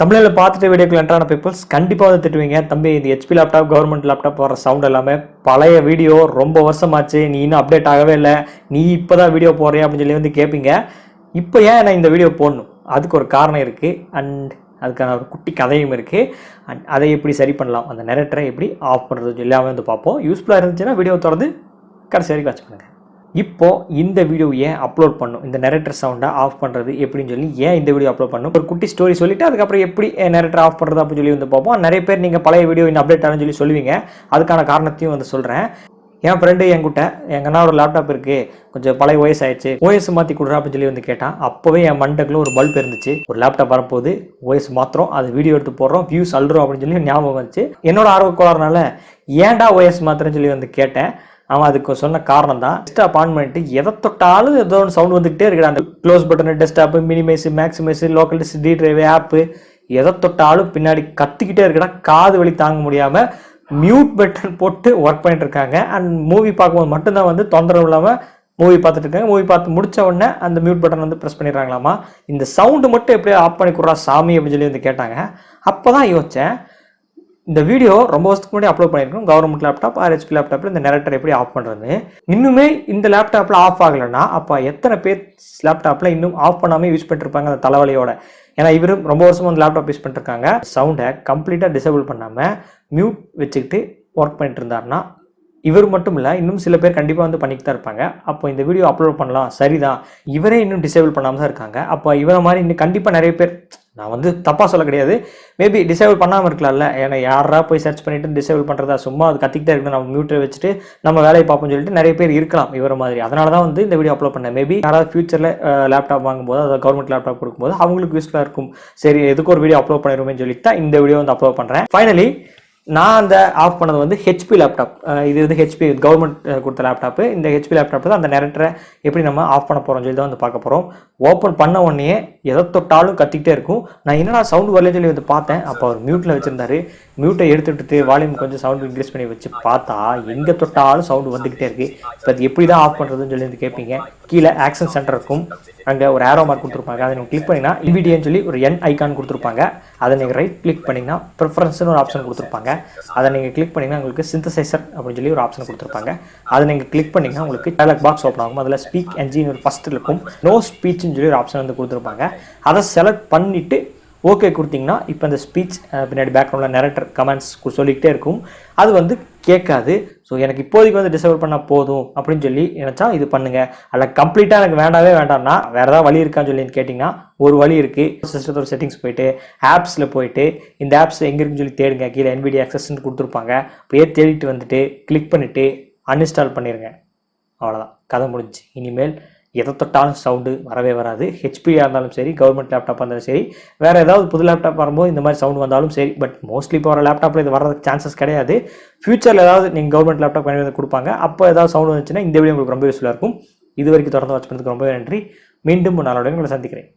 தமிழில் பார்த்துட்டு வீடியோக்கு என்ட்ரான பீப்புள்ஸ் கண்டிப்பாக வந்து திட்டுவீங்க, தம்பி இது ஹெச்பி லேப்டாப் கவர்மெண்ட் லேப்டாப் வர சவுண்ட் எல்லாமே பழைய வீடியோ, ரொம்ப வருஷமாச்சு, நீ இன்னும் அப்டேட் ஆகவே இல்லை, நீ இப்போ தான் வீடியோ போடுறியா அப்படின்னு சொல்லி வந்து கேட்பீங்க. இப்போ ஏன் நான் இந்த வீடியோ போடணும், அதுக்கு ஒரு காரணம் இருக்குது. அண்ட் அதுக்கான ஒரு குட்டி கதையும் இருக்குது. அண்ட் அதை எப்படி சரி பண்ணலாம், அந்த நரேட்டரை எப்படி ஆஃப் பண்ணுறது எல்லாமே வந்து பார்ப்போம். யூஸ்ஃபுல்லாக இருந்துச்சுன்னா வீடியோ தொடர்ந்து கடைசி வரைக்கும் வாட்ச் பண்ணுங்கள். இப்போது இந்த வீடியோ ஏன் அப்லோட் பண்ணும், இந்த நரேட்டர் சவுண்டை ஆஃப் பண்ணுறது எப்படின்னு சொல்லி ஏன் இந்த வீடியோ அப்லோட் பண்ணணும், ஒரு குட்டி ஸ்டோரி சொல்லிவிட்டு அதுக்கப்புறம் எப்படி நரேட்டர் ஆஃப் பண்ணுறது அப்படின்னு சொல்லி வந்து பார்ப்போம். நிறைய பேர் நீங்கள் பழைய வீடியோ இன்னும் அப்டேட் ஆகுன்னு சொல்லி சொல்லுவீங்க, அதுக்கான காரணத்தையும் வந்து சொல்கிறேன். என் ஃப்ரெண்டு என்கிட்ட எங்கன்னா ஒரு லேப்டாப் இருக்குது, கொஞ்சம் பழைய OS ஆயிடுச்சு, OS மாற்றி கொடுறா அப்படின்னு சொல்லி வந்து கேட்டான். அப்போவே என் மண்டக்குள்ள ஒரு பல்ப் இருந்துச்சு, ஒரு லேப்டாப் வரப்போது OS மாத்திரம், அது வீடியோ எடுத்து போடுறோம், வியூஸ் அல்றோம் அப்படின்னு சொல்லி ஞாபகம் வந்துச்சு. என்னோட ஆர்வக்கோளாறுனால ஏன்டா OS மாத்திரன்னு சொல்லி வந்து கேட்டேன். அவன் அதுக்கு சொன்ன காரணம் தான், டெஸ்க்டாப் ஆன் பண்ணிட்டு எதை தொட்டாலும் ஏதோ ஒன்று சவுண்ட் வந்துகிட்டே இருக்கிற, அந்த close button, desktop, minimise, maximise, local disk, D drive, app, எதை தொட்டாலும் பின்னாடி கத்திக்கிட்டே இருக்கடா, காது வலி தாங்க முடியாமல் மியூட் பட்டன் போட்டு ஒர்க் பண்ணிட்டு இருக்காங்க. அண்ட் மூவி பார்க்கும்போது மட்டும்தான் வந்து தொந்தரவு இல்லாமல் மூவி பார்த்துட்டு இருக்காங்க. மூவி பார்த்து முடிச்ச உடனே அந்த மியூட் பட்டன் வந்து ப்ரெஸ் பண்ணிடுறாங்களாமா. இந்த சவுண்டு மட்டும் எப்படியோ ஆஃப் பண்ணி கொடுறா சாமி அப்படின்னு சொல்லி வந்து கேட்டாங்க. அப்போ தான் யோசித்தேன், இந்த வீடியோ ரொம்ப வருஷத்துக்கு முன்னாடி அப்லோட் பண்ணியிருக்கோம், கவர்மெண்ட் லேப்டாப் ஆர் ஹெச்பி லேப்டாப்பில் இந்த நரேட்டர் எப்படி ஆஃப் பண்ணுறது. இன்னுமே இந்த லேப்டாப்பில் ஆஃப் ஆகலைன்னா அப்போ எத்தனை பேர் லேப்டாப்பில் இன்னும் ஆஃப் பண்ணாமல் யூஸ் பண்ணிருப்பாங்க அந்த தலைவலியோட. ஏன்னா இவர் ரொம்ப வருஷமாக அந்த லேப்டாப் யூஸ் பண்ணிருக்காங்க. சவுண்டை கம்ப்ளீட்டாக டிசேபிள் பண்ணாமல் மியூட் வச்சுக்கிட்டு ஒர்க் பண்ணிட்டு இருந்தாருன்னா இவர் மட்டும் இல்லை, இன்னும் சில பேர் கண்டிப்பாக வந்து பண்ணிட்டு தான் இருப்பாங்க. அப்போ இந்த வீடியோ அப்லோட் பண்ணலாம், சரிதான், இவரே இன்னும் டிசேபிள் பண்ணாமல் தான் இருக்காங்க. அப்போ இவரை மாதிரி இன்னும் கண்டிப்பாக நிறைய பேர், நான் வந்து தப்பாக சொல்ல கிடையாது, மேபி டிசேபிள் பண்ணாமல் இருக்கலாம்ல. ஏன்னா யாரா போய் சர்ச் பண்ணிட்டு டிசேபிள் பண்ணுறதா, சும்மா அது கத்திக்கிட்டே இருக்கணும், நம்ம மியூட்டை வச்சுட்டு நம்ம வேலையை பார்ப்போம்னு சொல்லிட்டு நிறைய பேர் இருக்கலாம் இவரை மாதிரி. அதனால தான் வந்து இந்த வீடியோ அப்லோட் பண்ணேன். மேபி யாராவது ஃபியூச்சரில் லேப்டாப் வாங்கும்போது, அதாவது கவர்மெண்ட் லேப்டாப் கொடுக்கும்போது அவங்களுக்கு யூஸ்ஃபுல்லாக இருக்கும், சரி எதுக்கு ஒரு வீடியோ அப்லோட் பண்ணிடுவோம்னு சொல்லிட்டு தான் இந்த வீடியோ வந்து அப்லோட் பண்ணுறேன். ஃபைனலி நான் அந்த ஆஃப் பண்ணது வந்து ஹெச்பி லேப்டாப். இது வந்து ஹெச்பி கவர்மெண்ட் கொடுத்த லேப்டாப்பு. இந்த ஹெச்பி லேப்டாப் தான் அந்த நரேட்டரை எப்படி நம்ம ஆஃப் பண்ண போகிறோம்னு சொல்லி தான் வந்து பார்க்க போகிறோம். ஓப்பன் பண்ண உடனே எதை தொட்டாலும் கத்திக்கிட்டே இருக்கும். நான் என்னடா சவுண்டு வரலன்னு சொல்லி வந்து பார்த்தேன். அப்போ அவர் மியூட்டில் வச்சுருந்தாரு. மியூட்டை எடுத்துட்டு வால்யூம் கொஞ்சம் சவுண்டு இன்க்ரீஸ் பண்ணி வச்சு பார்த்தா எங்கே தொட்டாலும் சவுண்டு வந்துக்கிட்டே இருக்குது. இப்போ அது எப்படி தான் ஆஃப் பண்ணுறதுன்னு சொல்லி வந்து கேட்பீங்க. கீழே ஆக்ஷன் சென்டர் இருக்கும், அங்கே ஒரு ஆரோ மார்க் கொடுத்துருப்பாங்க, அதை நீங்கள் கிளிக் பண்ணிங்கன்னா இவிடியன்னு சொல்லி ஒரு என் ஐக்கான் கொடுத்துருப்பாங்க. அதை நீங்கள் ரைட் கிளிக் பண்ணிங்கன்னா ப்ரிஃபரன்ஸ்னு ஒரு ஆப்ஷன் கொடுத்துருப்பாங்க. அதை நீங்கள் கிளிக் பண்ணிங்கன்னா உங்களுக்கு சிந்தசைசர் அப்படின்னு சொல்லி ஒரு ஆப்ஷன் கொடுத்துருப்பாங்க. அதை நீங்கள் கிளிக் பண்ணிங்கன்னா உங்களுக்கு டயலாக் பாக்ஸ் ஓப்பன் ஆகும். அதில் ஸ்பீக் என்ஜின் ஒரு ஃபஸ்ட்டு இருக்கும், நோ ஸ்பீச்னு சொல்லி ஒரு ஆப்ஷன் வந்து கொடுத்துருப்பாங்க. அதை செலக்ட் பண்ணிவிட்டு ஓகே கொடுத்தீங்கன்னா இப்போ இந்த ஸ்பீச் பின்னாடி பேக்ரவுண்டில் நரேட்டர் கமெண்ட்ஸ் சொல்லிக்கிட்டே இருக்கும், அது வந்து கேட்காது. ஸோ எனக்கு இப்போதைக்கு வந்து டிசேபிள் பண்ணால் போதும் அப்படின்னு சொல்லி நினச்சா இது பண்ணுங்கள். அதில் கம்ப்ளீட்டாக எனக்கு வேண்டாம்னா வேறு ஏதாவது வழி இருக்கான்னு சொல்லி கேட்டிங்கன்னா ஒரு வழி இருக்குது. சிஸ்டத்தோட செட்டிங்ஸ் போயிட்டு ஆப்ஸில் போயிட்டு இந்த ஆப்ஸ் எங்கே இருக்குன்னு சொல்லி தேடுங்க. கீழே NVIDIA ஆக்சஸ்ன்னு கொடுத்துருப்பாங்க. போய் தேடிட்டு வந்துட்டு கிளிக் பண்ணிவிட்டு அன்இன்ஸ்டால் பண்ணிடுங்க. அவ்வளோதான், கதை முடிஞ்சு. இனிமேல் எதை தொட்டாலும் சவுண்டு வரவே வராது. ஹெச்பியாக இருந்தாலும் சரி, கவர்மெண்ட் லேப்டாப்பாக இருந்தாலும் சரி, வேறு ஏதாவது புது லேப்டாப் வரும்போது இந்த மாதிரி சவுண்ட் வந்தாலும் சரி. பட் மோஸ்ட்லி இப்போ வர லேப்டாப்பில் இது வர்றதுக்கு சான்சஸ் கிடையாது. ஃபியூச்சரில் ஏதாவது நீங்கள் கவர்மெண்ட் லேப்டாப் பண்ணி வந்து கொடுப்பாங்க, அப்போ ஏதாவது சவுண்ட் வந்துச்சுன்னா இந்த வீடியோ உங்களுக்கு ரொம்ப யூஸ்ஃபுல்லாக இருக்கும். இது வரைக்கும் தொடர்ந்து வாட்ச் பண்ணதுக்கு ரொம்பவே நன்றி. மீண்டும் ஒரு நாளோட உங்களை சந்திக்கிறேன்.